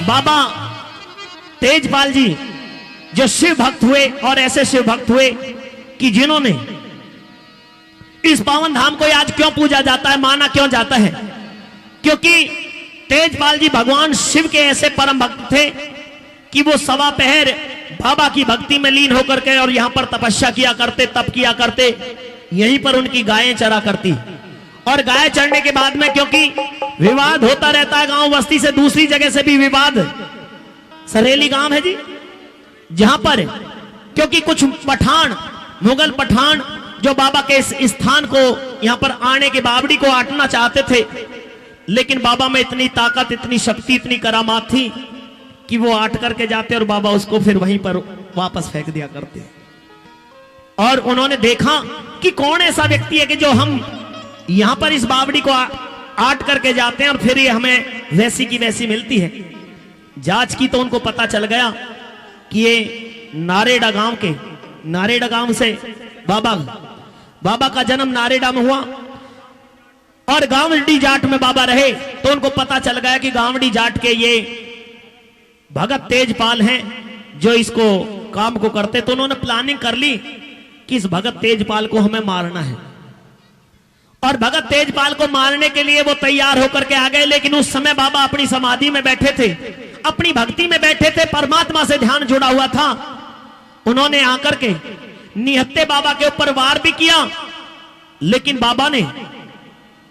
बाबा तेजपाल जी जो शिव भक्त हुए और ऐसे शिव भक्त हुए कि जिन्होंने इस पावन धाम को आज क्यों पूजा जाता है, माना क्यों जाता है, क्योंकि तेजपाल जी भगवान शिव के ऐसे परम भक्त थे कि वो सवा पहर बाबा की भक्ति में लीन होकर के और यहां पर तपस्या किया करते, तप किया करते। यहीं पर उनकी गायें चरा करती और गाय चढ़ने के बाद में क्योंकि विवाद होता रहता है गांव बस्ती से, दूसरी जगह से भी विवाद, सरेली गांव है जी जहां पर क्योंकि कुछ पठान, मुगल पठान जो बाबा के इस स्थान को यहां पर आने के बावड़ी को आटना चाहते थे, लेकिन बाबा में इतनी ताकत, इतनी शक्ति, इतनी करामात थी कि वो आट करके जाते और बाबा उसको फिर वहीं पर वापस फेंक दिया करते। और उन्होंने देखा कि कौन ऐसा व्यक्ति है कि जो हम यहां पर इस बावड़ी को आट करके जाते हैं और फिर ये हमें वैसी की वैसी मिलती है। जांच की तो उनको पता चल गया कि ये नारेड़ा गांव के, नारेड़ा गांव से बाबा का जन्म नारेड़ा में हुआ और गांवड़ी जाट में बाबा रहे। तो उनको पता चल गया कि गांवड़ी जाट के ये भगत तेजपाल हैं जो इसको काम को करते। तो उन्होंने प्लानिंग कर ली कि इस भगत तेजपाल को हमें मारना है और भगत तेजपाल को मारने के लिए वो तैयार होकर के आ गए। लेकिन उस समय बाबा अपनी समाधि में बैठे थे, अपनी भक्ति में बैठे थे, परमात्मा से ध्यान जुड़ा हुआ था। उन्होंने आकर के निहत्ते बाबा के ऊपर वार भी किया, लेकिन बाबा ने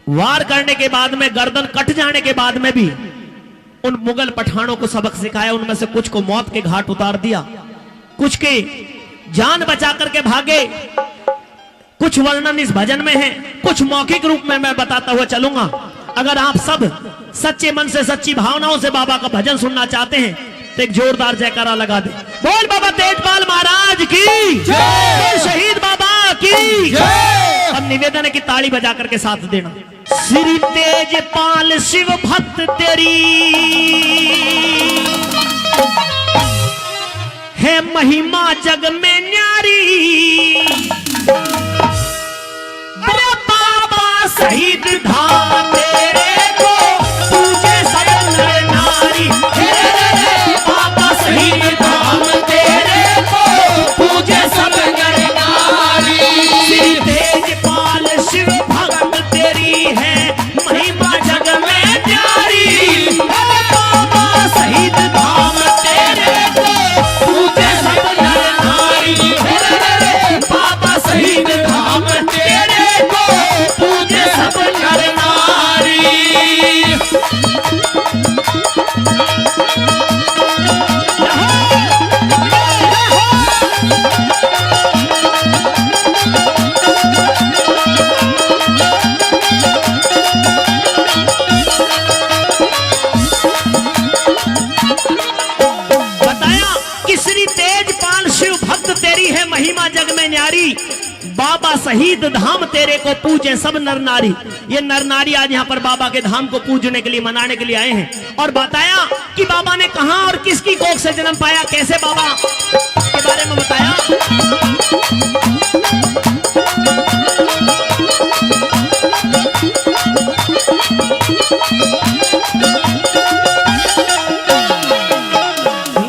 वार करने के बाद में, गर्दन कट जाने के बाद में भी उन मुगल पठानों को सबक सिखाया। उनमें से कुछ को मौत के घाट उतार दिया, कुछ के जान बचा करके भागे। कुछ वर्णन इस भजन में है, कुछ मौखिक रूप में मैं बताता हुआ चलूंगा। अगर आप सब सच्चे मन से, सच्ची भावनाओं से बाबा का भजन सुनना चाहते हैं तो एक जोरदार जयकारा लगा दे। बोल बाबा तेजपाल महाराज की जय, शहीद बाबा की जय। अब निवेदन है कि ताली बजा करके साथ देना। श्री तेजपाल शिव भक्त तेरी है महिमा जग में न्यारी। अरे बाबा शहीद धाम तेरे को पूजे सब नर नारी। बाबा शहीद धाम तेरे को पूजे सब नर नारी। श्री तेजपाल शिव भक्त तेरी है महिमा जग में न्यारी। बाबा शहीद धाम तेरे को पूजे सब नर नारी। बाबा शहीद धाम तेरे को पूजे सब नर नारी। बताया कि श्री तेजपाल शिव भक्त तेरी है महिमा जग में न्यारी। बाबा शहीद धाम तेरे को पूजे सब नर नारी। ये नर नारी आज यहाँ पर बाबा के धाम को पूजने के लिए, मनाने के लिए आए हैं। और बताया कि बाबा ने कहां और किसकी कोख से जन्म पाया, कैसे बाबा के बारे में बताया।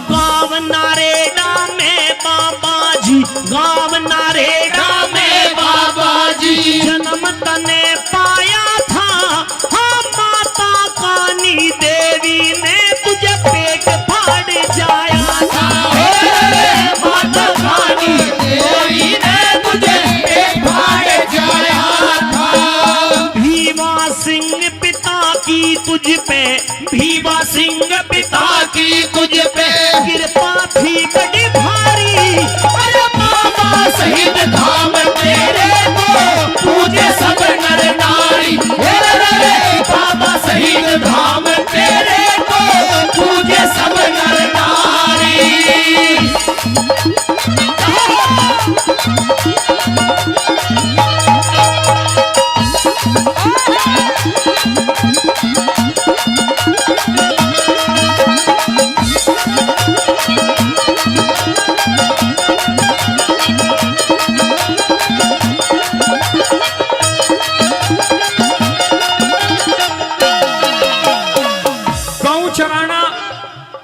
गाँव नारेड़ा में बाबा जी, गाँव नारेड़ा में बाबा जी जन्म तने पाया था। हाँ माता कानी देवी ने तुझे पेट फाड़ जाया था। माता कानी देवी ने तुझे पेट फाड़ जाया था। भीमा सिंह पिता की तुझ पे, भीमा सिंह पिता की तुझ पे कृपा थी बड़ी भारी। अरे बाबा शहीद धाम तेरे को पूजे सब नर नारी। बाबा शहीद धाम तेरे को पूजे सब नर नारी।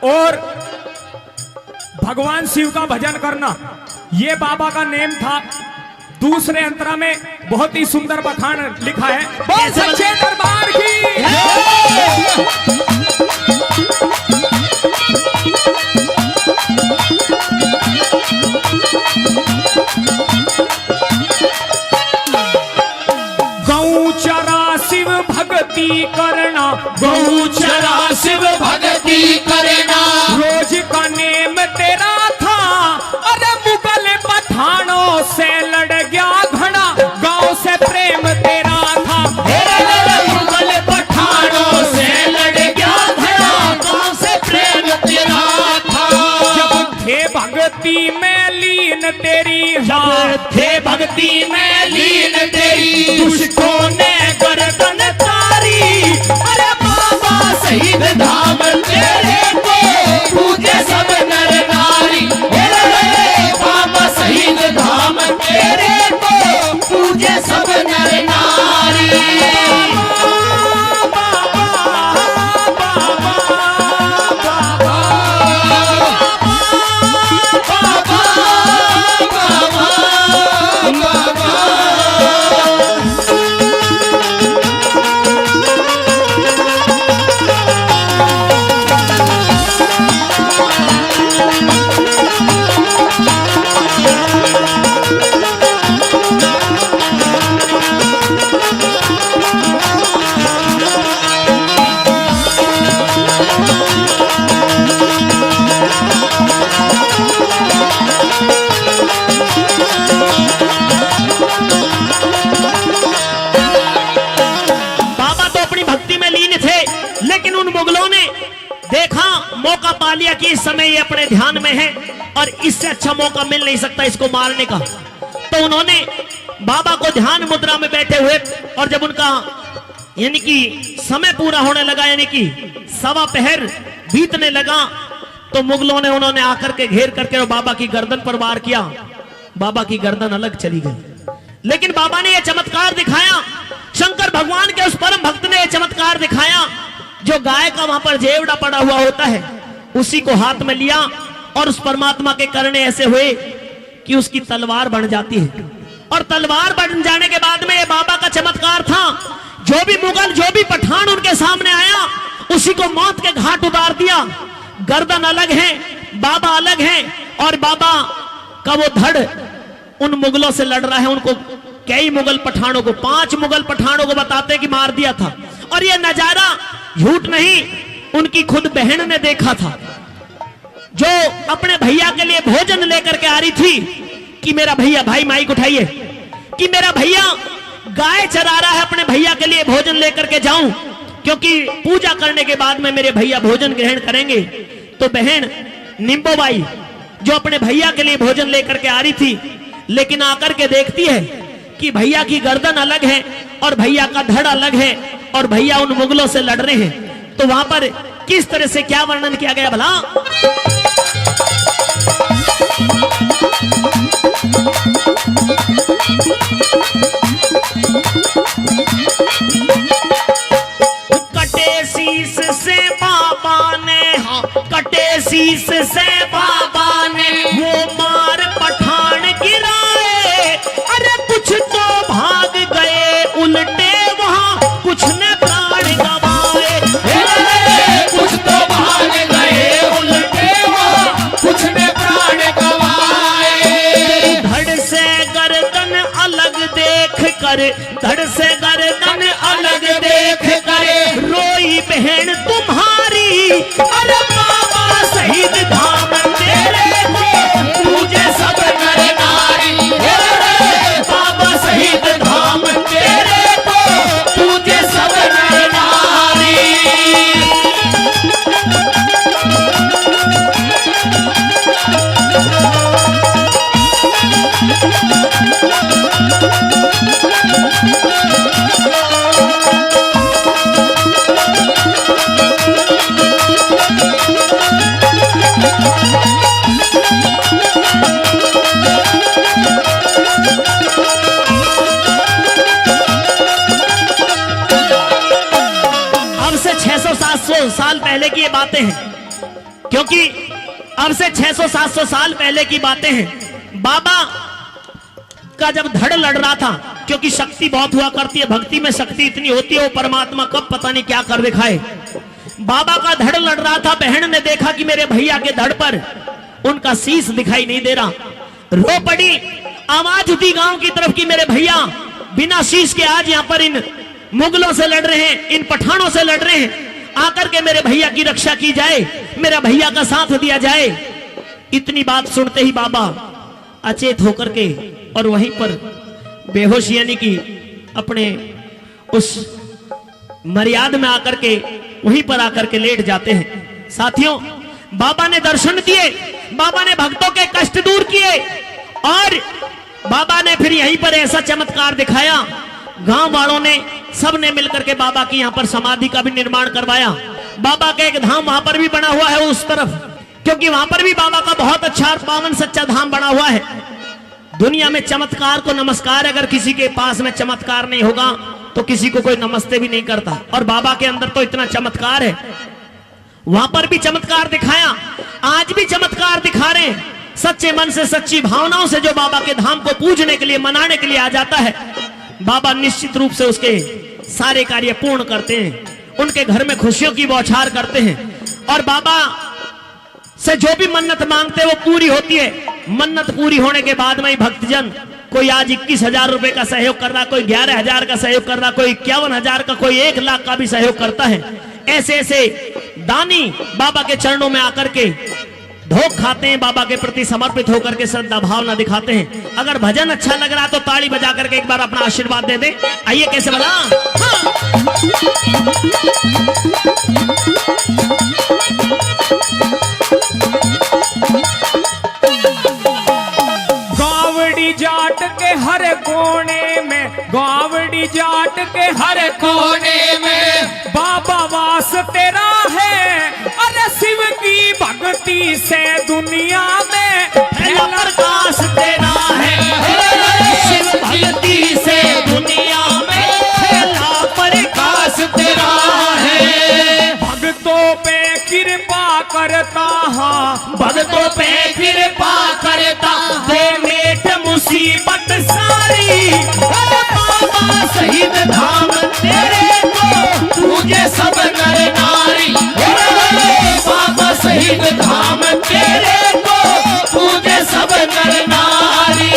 और भगवान शिव का भजन करना, ये बाबा का नेम था। दूसरे अंतरा में बहुत ही सुंदर बखान लिखा है, बहुत सच्चे दरबार की। भक्ति करना, गौ चरा शिव भक्ति करना, रोज का नेम तेरा था। अरे मुगल पठानों से लड़ गया घना, गांव से प्रेम तेरा था। मुगल पठानों से लड़ गया घना, गांव से प्रेम तेरा था। जब थे भक्ति में लीन तेरी, जब थे भक्ति में लीन तेरी, दुष्टों ने गर्दन तारी। अरे बाबा शहीद धाम तेरे को पूजे सब नर नारी। बाबा शहीद धाम तेरे को पूजे सब नर नारी। मौका पा लिया कि इस समय ये अपने ध्यान में है और इससे अच्छा मौका मिल नहीं सकता इसको मारने का। तो उन्होंने बाबा को ध्यान मुद्रा में बैठे हुए, और जब उनका यानी कि समय पूरा होने लगा, यानी कि सवा पहर बीतने लगा, तो मुगलों ने उन्होंने आकर के घेर करके और बाबा की गर्दन पर वार किया। बाबा की गर्दन अलग चली गई, लेकिन बाबा ने यह चमत्कार दिखाया, शंकर भगवान के उस परम भक्त ने यह चमत्कार दिखाया, जो गाय का वहां पर जेवड़ा पड़ा हुआ होता है उसी को हाथ में लिया, और उस परमात्मा के करने ऐसे हुए कि उसकी तलवार बन जाती है। और तलवार बन जाने के बाद में ये बाबा का चमत्कार था, जो भी मुगल, जो भी पठान उनके सामने आया, उसी को मौत के घाट उतार दिया। गर्दन अलग है, बाबा अलग है, और बाबा का वो धड़ उन मुगलों से लड़ रहा है। उनको कई मुगल पठानों को, 5 मुगल पठानों को बताते कि मार दिया था। और ये नजारा झूठ नहीं, उनकी खुद बहन ने देखा था, जो अपने भैया के लिए भोजन लेकर के आ रही थी कि मेरा भैया, भाई माइक उठाइए, कि मेरा भैया गाय चरा रहा है, अपने भैया के लिए भोजन लेकर के जाऊं, क्योंकि पूजा करने के बाद में मेरे भैया भोजन ग्रहण करेंगे। तो बहन निम्बोबाई जो अपने भैया के लिए भोजन लेकर के आ रही थी, लेकिन आकर के देखती है कि भैया की गर्दन अलग है और भैया का धड़ अलग है, और भैया उन मुगलों से लड़ रहे हैं। तो वहां पर किस तरह से क्या वर्णन किया गया भला? कटे शीस से बाबा ने, हाँ, कटे शीस से बाबा ने वो मार पठान गिराए। अरे कुछ तो भाग गए उल्टे, वहां कुछ ने प्राण गवाए। कुछ तो भाग गए उल्टे, वहां कुछ ने प्राण गवाए। धड़ से गर्दन अलग देख कर, धड़ से गर्दन अलग देख कर रोई बहन तुम्हारी। अरे बाबा शहीद धाम तेरे को पूजे सब नर नारी। बाबा शहीद धाम तेरे को पूजे सब नर नारी। अब से 600-700 साल पहले की ये बातें हैं, क्योंकि अब से 600-700 साल पहले की बातें हैं। बाबा का जब धड़ लड़ रहा था, क्योंकि शक्ति बहुत हुआ करती है, भक्ति में शक्ति इतनी होती है, वो परमात्मा कब पता नहीं क्या कर दिखाए। बाबा का धड़ लड़ रहा था, बहन ने देखा कि मेरे भैया के धड़ पर उनका शीश दिखाई नहीं दे रहा, रो पड़ी, आवाज उठी गांव की तरफ कि मेरे भैया बिना शीश के आज यहां पर इन मुगलों से लड़ रहे हैं, इन पठानों से लड़ रहे हैं, आकर के मेरे भैया की रक्षा की जाए, मेरा भैया का साथ दिया जाए। इतनी बात सुनते ही बाबा अचेत होकर के और वहीं पर बेहोश यानी कि अपने उस मर्यादा में आकर के वहीं पर आकर के लेट जाते हैं। साथियों, बाबा ने दर्शन दिए, बाबा ने भक्तों के कष्ट दूर किए और बाबा ने फिर यहीं पर ऐसा चमत्कार दिखाया। गांव वालों ने सबने मिलकर के बाबा की यहां पर समाधि का भी निर्माण करवाया। बाबा का एक धाम वहां पर भी बना हुआ है उस तरफ, क्योंकि वहां पर भी बाबा का बहुत अच्छा और पावन सच्चा धाम बना हुआ है। दुनिया में चमत्कार को नमस्कार, अगर किसी के पास में चमत्कार नहीं होगा तो किसी को कोई नमस्ते भी नहीं करता, और बाबा के अंदर तो इतना चमत्कार है। वहां पर भी चमत्कार दिखाया, आज भी चमत्कार दिखा रहे हैं। सच्चे मन से, सच्ची भावनाओं से जो बाबा के धाम को पूजने के लिए, मनाने के लिए आ जाता है, बाबा निश्चित रूप से उसके सारे कार्य पूर्ण करते हैं, उनके घर में खुशियों की बौछार करते हैं। और बाबा से जो भी मन्नत मांगते हैं वो पूरी होती है। मन्नत पूरी होने के बाद में ही भक्तजन, कोई आज 21,000 रुपए का सहयोग कर रहा, कोई 11,000 का सहयोग कर रहा, कोई 51,000 का, कोई 1 लाख का भी सहयोग करता है। ऐसे ऐसे दानी बाबा के चरणों में आकर के ढोक खाते हैं, बाबा के प्रति समर्पित होकर के श्रद्धा भावना दिखाते हैं। अगर भजन अच्छा लग रहा तो ताली बजा करके एक बार अपना आशीर्वाद दे दे। आइए, कैसे बजा? गावड़ी जाट के हर कोने में, गावड़ी जाट के हर कोने में बाबा वास तेरा है। अरे शिव की भक्ति से दुनिया में फैला प्रकाश तेरा है, शिव भक्ति से दुनिया में फैला प्रकाश तेरा है। भक्तों पे कृपा करता, हाँ भक्तों पे कृपा करता, दे मेट मुसीबत सारी। बाबा शहीद धाम तेरे को पूजे सब नर नारी। बाबा शहीद धाम तेरे को पूजे सब नर नारी।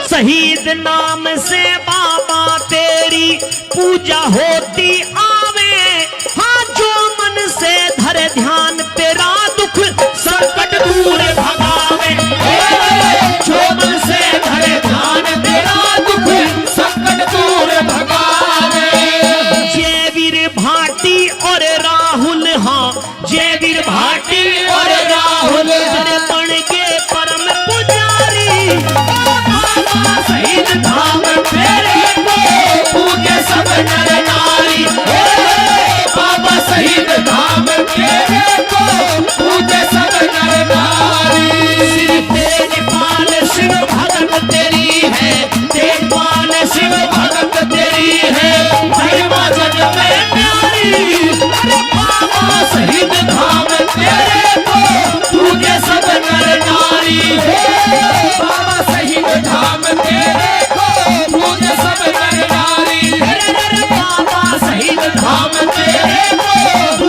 शहीद नाम से बाबा तेरी पूजा होती आवे। हाँ, जो मन से धरे ध्यान तेरा दुख संकट दूर भगावे। जो मन से धरे ध्यान तेरा दुख संकट दूर भगावे। जय वीर भाटी और राहुल, हाँ जय वीर भाटी और राहुल दर्पण के परम पुजारी। बाबा शहीद धाम तेरे को पूजे सब नर नारी। बाबा शहीद धाम तेरे को पूजे सब नर नारी। श्री तेजपाल शिव भगत तेरी है, तेजपाल शिव भगत तेरी है, धर्मा जग में प्यारी। अरे बाबा शहीद धाम तेरे को पूजे सब नर नारी। बाबा शहीद धाम तेरे को पूजे सब नर नारी। बाबा शहीद धाम तेरे को